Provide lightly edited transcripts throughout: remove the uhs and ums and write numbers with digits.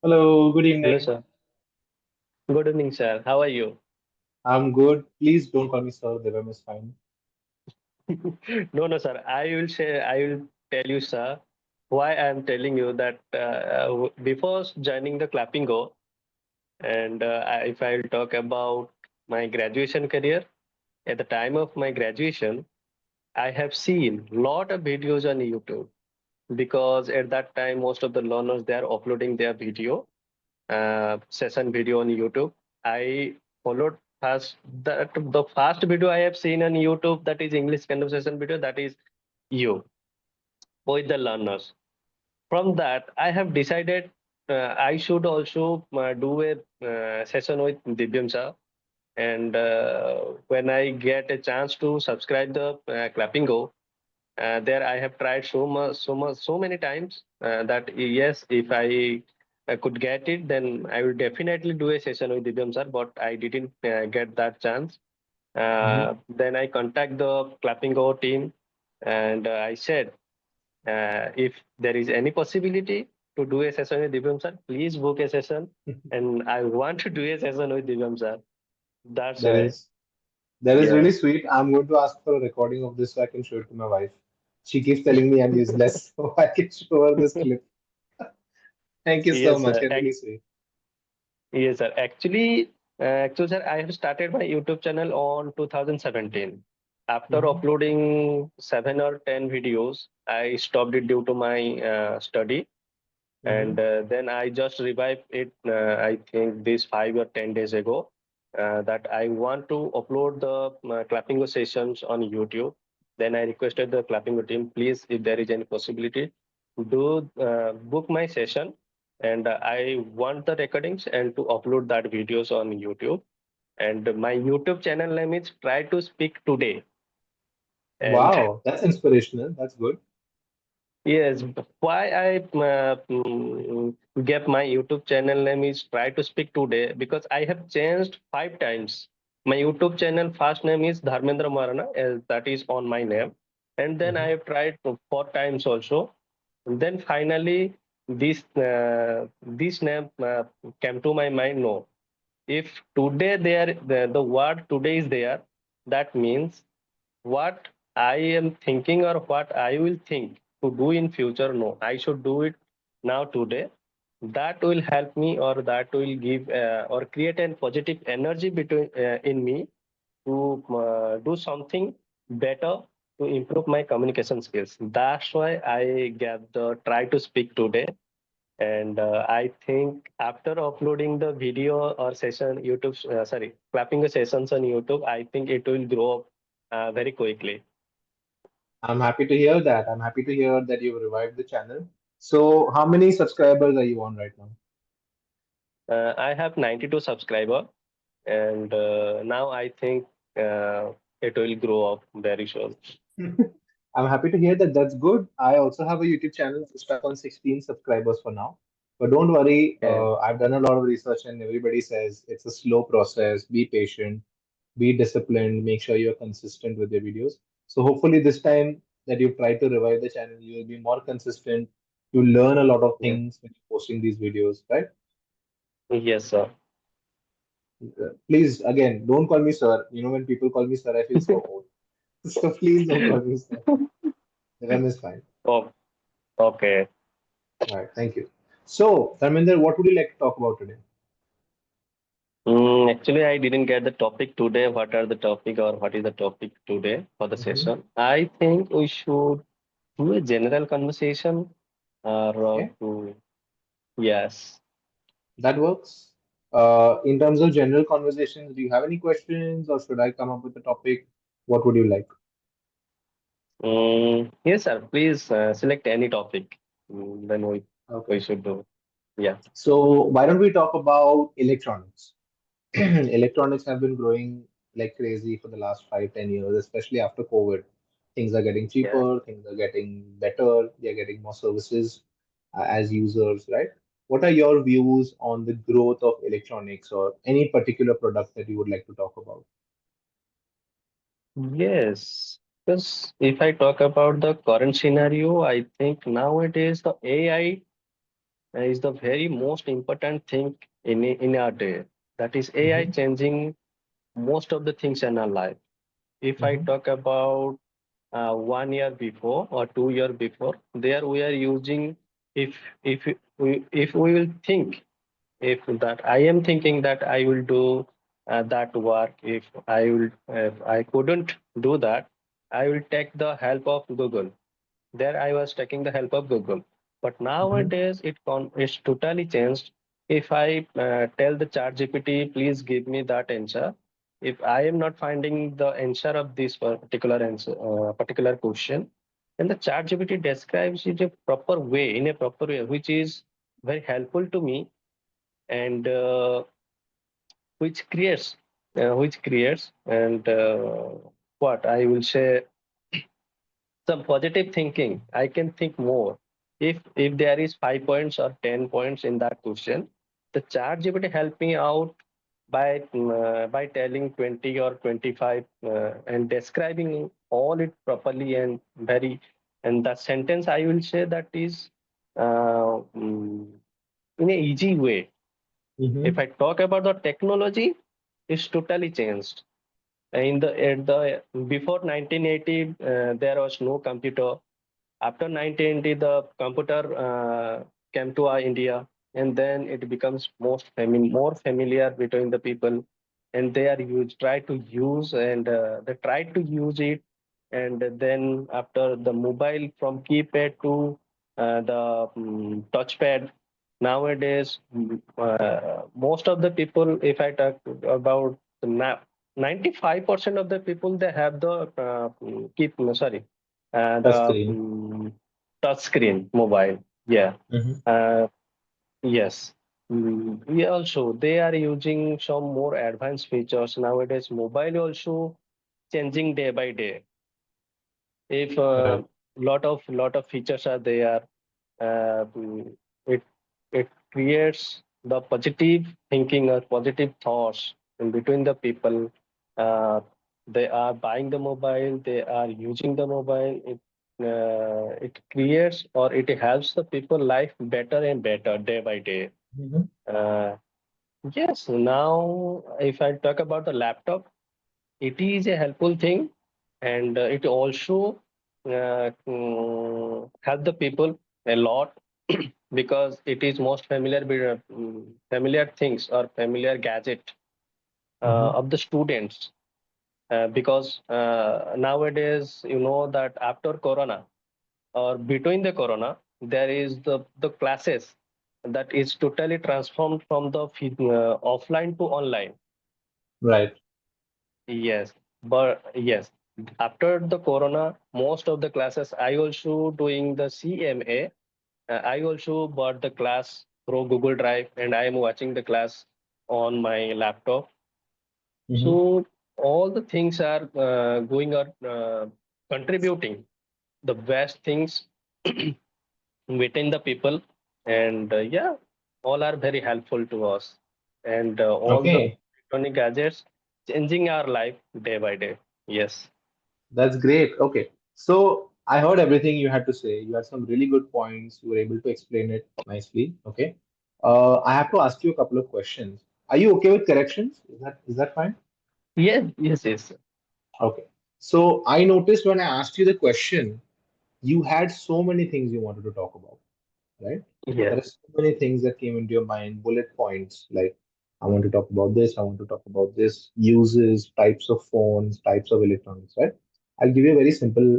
Hello, good Hello, evening. sir. Good evening, sir. How are you? I'm good. Please don't call me sir. Divyam is fine. No, no, sir. I will tell you, sir, why I am telling you that before joining the Clapingo, and if I will talk about my graduation career, at the time of my graduation, I have seen lot of videos on YouTube because at that time most of the learners they are uploading their video session video on YouTube. I followed first that the first video I have seen on YouTube that is English conversation video that is you with the learners. From that, I have decided I should also do a session with Divyam sir. And when I get a chance to subscribe the Clapingo, there I have tried so many times that yes, if I could get it, then I will definitely do a session with Divyam sir, but I didn't get that chance. Hmm. Then I contact the Clappingo team and I said, if there is any possibility to do a session with Divyam sir, please book a session. And I want to do a session with Divyam sir. That's That why. is that is really Yes. sweet. I'm going to ask for a recording of this so I can show it to my wife. She keeps telling me I'm useless, so I can show her this clip. Thank you so Yes, much. sir. You're really sweet. Yes, sir. Actually, sir, I have started my YouTube channel on 2017. After Hmm. uploading 7 or 10 videos, I stopped it due to my study, and Hmm. then I just revived it. I think this 5 or 10 days ago, that I want to upload the Clappingo sessions on YouTube. Then I requested the Clappingo team, please, if there is any possibility, do book my session, and I want the recordings and to upload that videos on YouTube. And my YouTube channel name is Try to Speak Today. And Wow, that's inspirational. That's good. yes, why I get my YouTube channel name is Try to Speak Today because I have changed 5 times. My YouTube channel first name is Dharmendra Marana, as that is on my name, and then I Hmm. have tried 4 times also. And then finally, this name came to my mind. No, if today there the word today is there, that means what I am thinking or what I will think to do in future. No, I should do it now today. That will help me, or that will give or create a positive energy between in me to do something better to improve my communication skills. That's why I get the try to speak today. And I think after uploading the video or session, YouTube, clapping the sessions on YouTube, I think it will grow up very quickly. I'm happy to hear that. I'm happy to hear that you've revived the channel. So, how many subscribers are you on right now? I have 92 subscriber, and now I think it will grow up very soon. I'm happy to hear that. That's good. I also have a YouTube channel stuck on 16 subscribers for now. But don't worry, Yeah. I've done a lot of research and everybody says it's a slow process. Be patient, be disciplined, make sure you're consistent with your videos. So hopefully this time that you've tried to revive the channel, you will be more consistent. You learn a lot of Yeah. things when you're posting these videos, right? Yes, sir. Please, again, don't call me sir. You know, when people call me sir, I feel so old. So please don't call me sir. The name is fine. Oh, okay. All right, thank you. So, Dharmender, what would you like to talk about today? Actually, I didn't get the topic today. What are the topic or what is the topic today for the Hmm. session? I think we should do a general conversation or Okay, yes. that works. In terms of general conversations, do you have any questions or should I come up with a topic? What would you like? Yes, sir. Please select any topic. Then we Okay. should do. Yeah. So, why don't we talk about electronics? Electronics have been growing like crazy for the last 5, 10 years, especially after COVID. Things are getting Yeah. cheaper, things are getting better, they're getting more services as users, right? What are your views on the growth of electronics or any particular product that you would like to talk about? Yes. Because if I talk about the current scenario, I think nowadays the AI is the very most important thing in our day. That is AI Mm-hmm. changing most of the things in our life. If I Mm-hmm. talk about 1 year before or 2 year before, there we are using, if if we will think, if that I am thinking that I will do that work, if I couldn't do that, I will take the help of Google. There I was taking the help of Google. But Mm-hmm. nowadays it's totally changed. If I tell the chat gpt, please give me that answer, if I am not finding the answer of this particular answer, particular question, then the chat gpt describes it a proper way, in a proper way, which is very helpful to me, and which creates and what I will say, some positive thinking. I can think more. If there is 5 points or 10 points in that question, the chat gpt help me out by telling 20 or 25 and describing all it properly and very, and the sentence I will say that is uh, mm, in a easy way. If Mm-hmm. I talk about the technology, it's totally changed. In the at the before 1980, there was no computer. After 1980, the computer came to our India, and then it becomes more familiar between the people, and they are try to use, and they try to use it, and then after the mobile, from keypad to the touchpad. Nowadays, most of the people, if I talk about the 95% of the people, they have the keep sorry Touch the screen. touch screen mobile. Yeah. Mm-hmm. Uh, yes. We also, they are using some more advanced features nowadays. Mobile also changing day by day. If Right. lot of features are there, uh, mm, it it creates the positive thinking or positive thoughts in between the people. Uh, they are buying the mobile, they are using the mobile. It creates, or it helps the people life better and better day by day. Mm-hmm. Uh, yes. Now, if I talk about the laptop, it is a helpful thing, and it also help the people a lot because it is most familiar with familiar things or familiar gadget Mm-hmm. of the students, because nowadays you know that after corona or between the corona, there is the classes that is totally transformed from the offline to online. Right. Yes, but yes, after the corona, most of the classes I also doing the CMA. I also bought the class through Google Drive, and I am watching the class on my laptop. Mm-hmm. So all the things are going on, contributing the best things within the people, and yeah, all are very helpful to us, and all the Okay. electronic gadgets changing our life day by day. Yes. That's great. Okay. So I heard everything you had to say. You had some really good points. You were able to explain it nicely. Okay. I have to ask you a couple of questions. Are you okay with corrections? Is that fine? Yes, yes, yes. Okay. So I noticed when I asked you the question, you had so many things you wanted to talk about, right? There Yes. are so many things that came into your mind, bullet points like I want to talk about this, I want to talk about this, uses, types of phones, types of electronics, right? I'll give you a very simple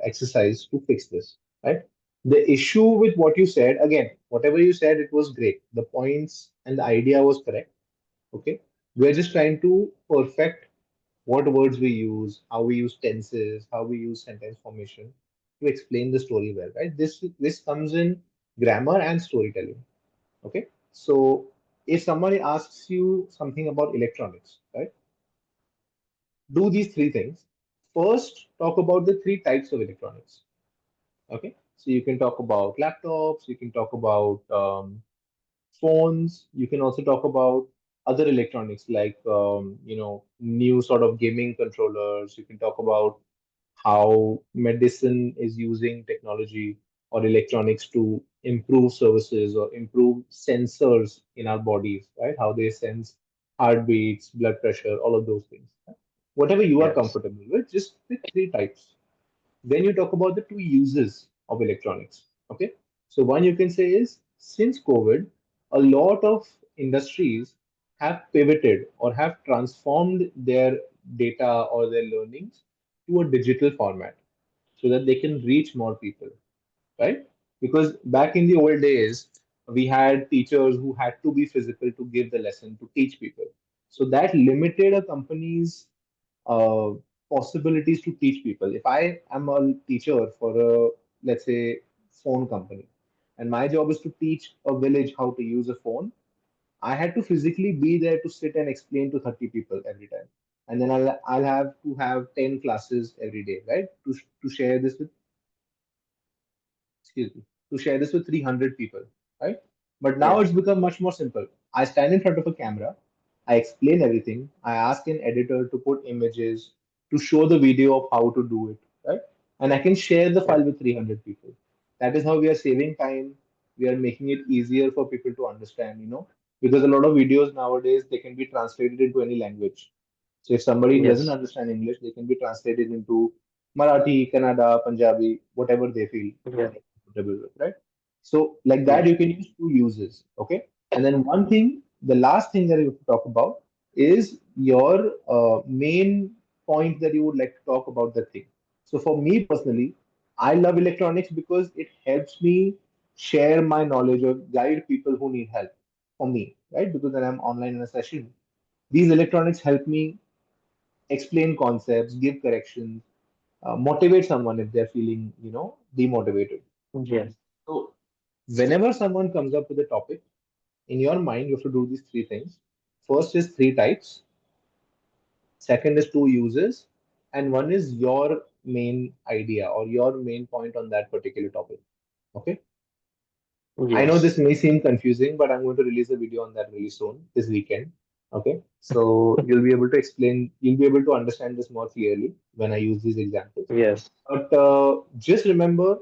exercise to fix this, right? The issue with what you said, again, whatever you said, it was great. The points and the idea was correct. Okay. We're just trying to perfect what words we use, how we use tenses, how we use sentence formation to explain the story well, right? This comes in grammar and storytelling. Okay, so if somebody asks you something about electronics, right, do these three things. First, talk about the three types of electronics. Okay, so you can talk about laptops, you can talk about phones. You can also talk about other electronics like new sort of gaming controllers. You can talk about how medicine is using technology or electronics to improve services or improve sensors in our bodies, right? How they sense heartbeats, blood pressure, all of those things. Right? Whatever you are Yes. comfortable with, just pick three types. Then you talk about the two uses of electronics. Okay. So one you can say is since COVID, a lot of industries have pivoted or have transformed their data or their learnings to a digital format so that they can reach more people, right? Because back in the old days, we had teachers who had to be physical to give the lesson to teach people. So that limited a company's uh, possibilities to teach people. If I am a teacher for a, let's say, phone company, and my job is to teach a village how to use a phone, I had to physically be there to sit and explain to 30 people every time. And then I'll have to have 10 classes every day, right? To share this with excuse me, to share this with 300 people, right? But now Yes. it's become much more simple. I stand in front of a camera, I explain everything, I ask an editor to put images, to show the video of how to do it, right? And I can share the Yes. file with 300 people. That is how we are saving time. We are making it easier for people to understand, because a lot of videos nowadays they can be translated into any language. So if somebody doesn't Yes. understand English, they can be translated into Marathi, Kannada, Punjabi, whatever they feel Yes. comfortable with, right? So like that, Yes. you can use two uses, okay? And then one thing, the last thing that you have to talk about is your main point that you would like to talk about the thing. So for me personally, I love electronics because it helps me share my knowledge or guide people who need help for me, right? Because when I'm online in a session, these electronics help me explain concepts, give corrections, motivate someone if they're feeling, demotivated. Yes. So whenever someone comes up with a topic, in your mind, you have to do these three things. First is three types, second is two uses, and one is your main idea or your main point on that particular topic. Okay. I know this Yes. may seem confusing, but I'm going to release a video on that really soon, this weekend. Okay. So you'll be able to understand this more clearly when I use these examples. Yes. But just remember,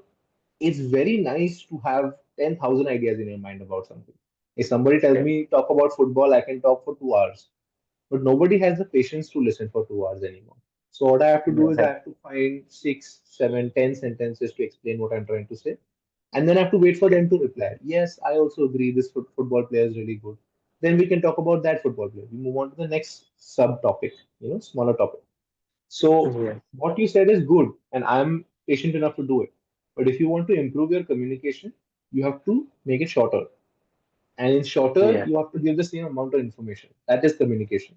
it's very nice to have 10,000 ideas in your mind about something. If somebody tells Yes. me talk about football, I can talk for 2 hours, but nobody has the patience to listen for 2 hours anymore. So what I have to do is I Yes. have to find six, seven, 10 sentences to explain what I'm trying to say, and then I have to wait for them to reply. Yes, I also agree. This football player is really good. Then we can talk about that football player. We move on to the next subtopic, smaller topic. So Yes. what you said is good, and I'm patient enough to do it. But if you want to improve your communication, you have to make it shorter. And in shorter, Yes. you have to give the same amount of information. That is communication,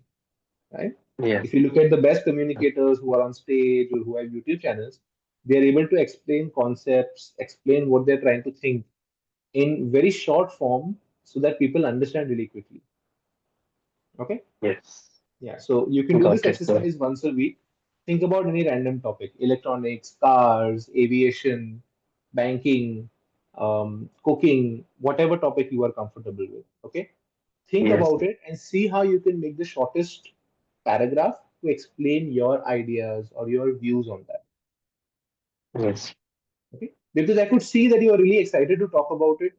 right? Yes. If you look at the best communicators who are on stage or who have YouTube channels, they are able to explain concepts, explain what they're trying to think in very short form so that people understand really quickly. Okay. Yes. Yeah, so you can do this Got it, sir. exercise once a week. Think about any random topic: electronics, cars, aviation, banking, cooking, whatever topic you are comfortable with. Okay, think Yes. about it and see how you can make the shortest paragraph to explain your ideas or your views on that. Yes. Okay, because I could see that you are really excited to talk about it,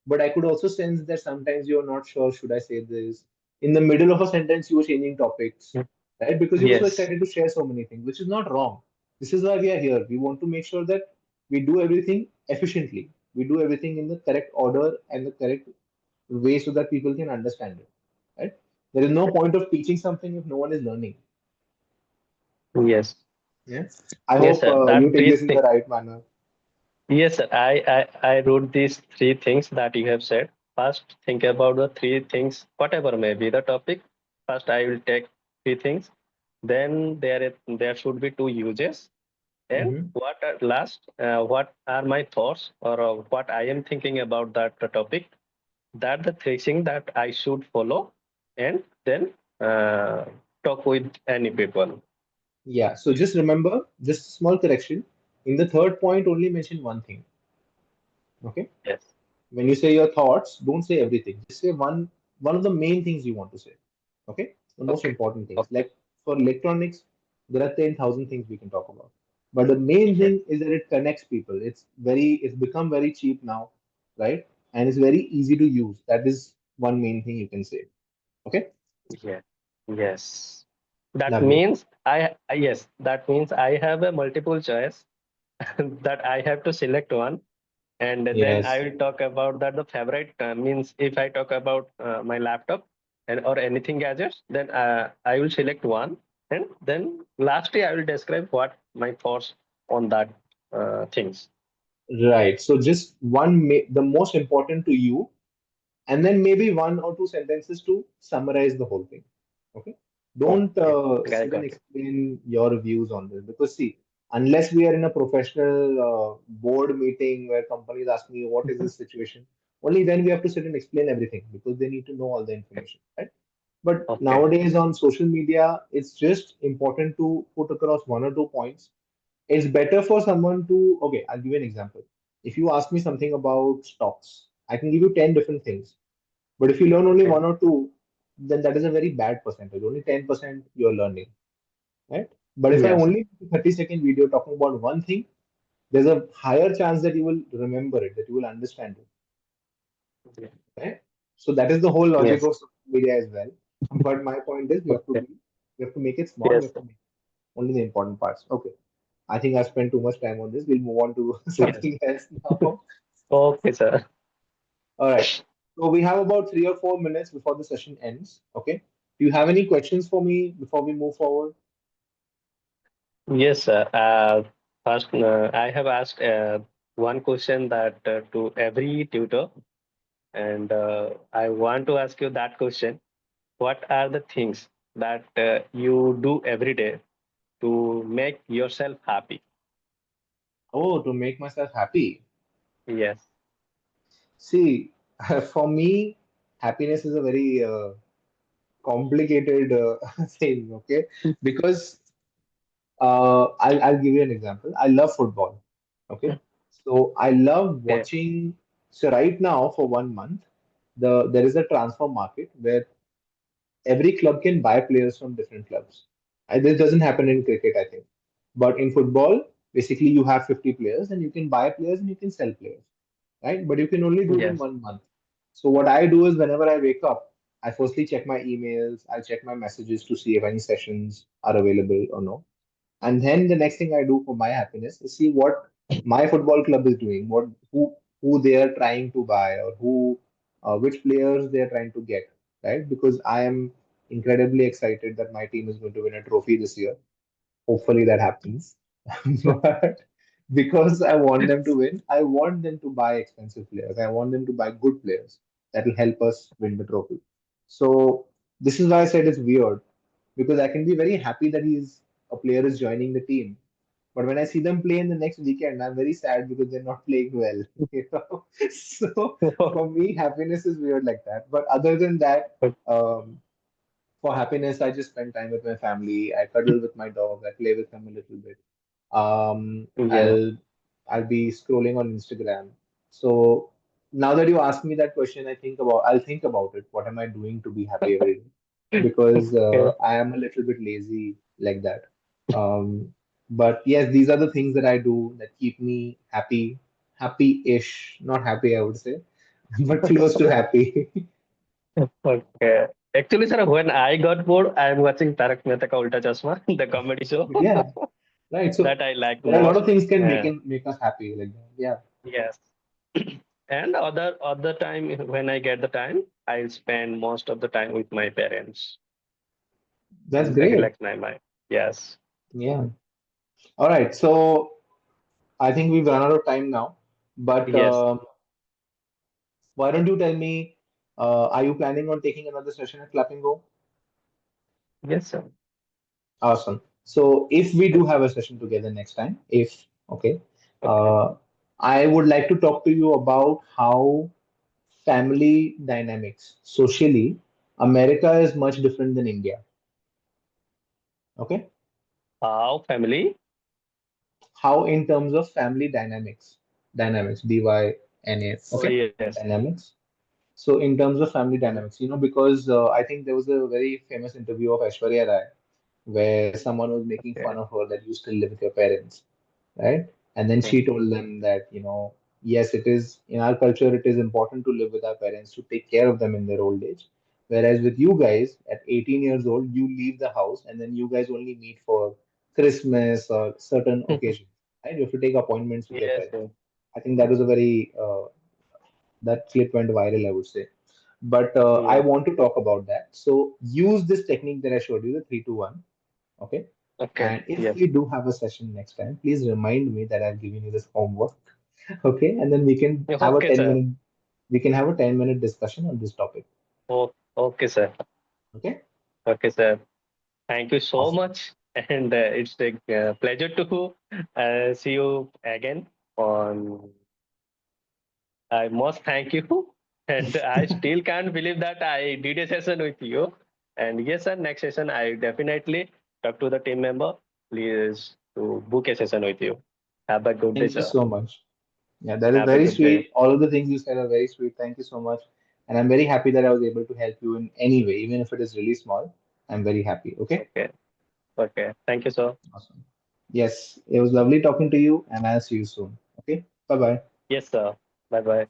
but I could also sense that sometimes you are not sure, should I say this? In the middle of a sentence, you were changing topics, right? Because you were so Yes. excited to share so many things, which is not wrong. This is why we are here. We want to make sure that we do everything efficiently. We do everything in the correct order and the correct way so that people can understand it, right? There is no point of teaching something if no one is learning. Yes. Yeah. I Yes, hope sir. you That take these this in the things. right manner. Yes, sir. I wrote these three things that you have said. First, think about the three things, whatever may be the topic. First, I will take three things. Then there should be two uses. And Hmm. what are last? What are my thoughts or what I am thinking about that topic? That the three things that I should follow, and then talk with any people. Yeah. So just remember, just a small correction. In the third point, only mention one thing. Okay. Yes. When you say your thoughts, don't say everything. Just say one of the main things you want to say. Okay. The most Okay. important things. Okay. Like for electronics, there are 10,000 things we can talk about. But the main Yes. thing is that it connects people. It's become very cheap now. right? And it's very easy to use. That is one main thing you can say. Okay, Yeah. Yes. That lovely. means yes, that means I have a multiple choice that I have to select one, and then I Yes, will talk about that the favorite means if I talk about my laptop and or anything gadgets, then I will select one, and then lastly I will describe what my thoughts on that things. right. So just the most important to you, and then maybe one or two sentences to summarize the whole thing. Okay. Don't Okay, I sit and got it. explain your views on this because, see, unless we are in a professional board meeting where companies ask me what is this situation, only then we have to sit and explain everything because they need to know all the information, right? But Okay. nowadays on social media, it's just important to put across one or two points. It's better for someone to, okay, I'll give you an example. If you ask me something about stocks, I can give you 10 different things. But if you learn only Okay. one or two, then that is a very bad percentage. Only 10% you're learning, right? But if I Yes. only do 30-second video talking about one thing, there's a higher chance that you will remember it, that you will understand it, Yeah. right? So that is the whole logic Yes. of social media as well. But my point is, Okay. we have to make it small. We Yes. have to make only the important parts. Okay. I think I spent too much time on this. We'll move on to Yes. something else now. Okay, sir. All right. So we have about 3 or 4 minutes before the session ends. Okay. Do you have any questions for me before we move forward? Yes, sir. First, I have asked one question that to every tutor, and I want to ask you that question. What are the things that you do every day to make yourself happy? Oh, to make myself happy. Yes. See, for me, happiness is a very complicated thing. Okay, because I'll give you an example. I love football. Okay, so I love Okay. watching. So right now, for 1 month, there is a transfer market where every club can buy players from different clubs. And this doesn't happen in cricket, I think. But in football, basically you have 50 players and you can buy players and you can sell players, right? But you can only do it in Yes. 1 month. So what I do is whenever I wake up, I firstly check my emails, I check my messages to see if any sessions are available or no. And then the next thing I do for my happiness is see what my football club is doing, what who they are trying to buy or who which players they are trying to get, right? Because I am incredibly excited that my team is going to win a trophy this year. Hopefully that happens. But because I want them to win, I want them to buy expensive players. I want them to buy good players that will help us win the trophy. So this is why I said it's weird because I can be very happy that he's a player is joining the team. But when I see them play in the next weekend, I'm very sad because they're not playing well. You know? So for me, happiness is weird like that. But other than that, um, for happiness, I just spend time with my family. I cuddle with my dog. I play with him a little bit. Um, Yeah. I'll I'll be scrolling on Instagram. So now that you ask me that question, I'll think about it. What am I doing to be happy every day? Because Okay. I am a little bit lazy like that. Um, but yes, these are the things that I do that keep me happy, happy-ish, not happy, I would say, but close to happy. Okay. Actually, sir, when I got bored, I am watching Tarak Mehta Ka Ulta Chashma, the comedy show Yeah, right. So that I like there are a lot most. of things can Uh, make us happy like that. Yeah, yes. And other time when I get the time, I'll spend most of the time with my parents. that's That great. relax my mind. Yes. Yeah. All right. So I think we've run out of time now. But Yes. why don't you tell me, are you planning on taking another session at Clapingo? Yes, sir. Awesome. So if we do have a session together next time, if okay, Okay. uh, I would like to talk to you about how family dynamics socially, America is much different than India. Okay, How family? how in terms of family dynamics, DYNA. Oh, Okay, yes. dynamics. So in terms of family Mhm. dynamics, because I think there was a very famous interview of Aishwarya Rai where someone was making fun Okay. of her that you still live with your parents, right? And then Okay. she told them that, yes, it is in our culture, it is important to live with our parents to take care of them in their old age. Whereas with you guys, at 18 years old, you leave the house and then you guys only meet for Christmas or certain occasions, right? You have to take appointments with your Yes, parents. sir. I think that was a very that clip went viral, I would say. But I Yeah. want to talk about that. So use this technique that I showed you, the 3, 2, 1. Okay. Okay. And if Yes. we do have a session next time, please remind me that I've given you this homework. Okay. And then we can have a Okay, 10 sir. minute discussion on this topic. Oh, okay, sir. Okay. Okay, sir. Thank you so Awesome. much. And it's a pleasure to see you again on. I must thank you. And I still can't believe that I did a session with you. And yes, sir, next session I definitely talk to the team member. Please to book a session with you. Have a good day, Thank you sir. so much. Yeah, that is Have a very good day. sweet. All of the things you said are very sweet. Thank you so much. And I'm very happy that I was able to help you in any way, even if it is really small. I'm very happy. Okay. Okay. Okay. Thank you, sir. Awesome. Yes, it was lovely talking to you, and I'll see you soon. Okay. Bye bye. Yes, sir. Bye bye.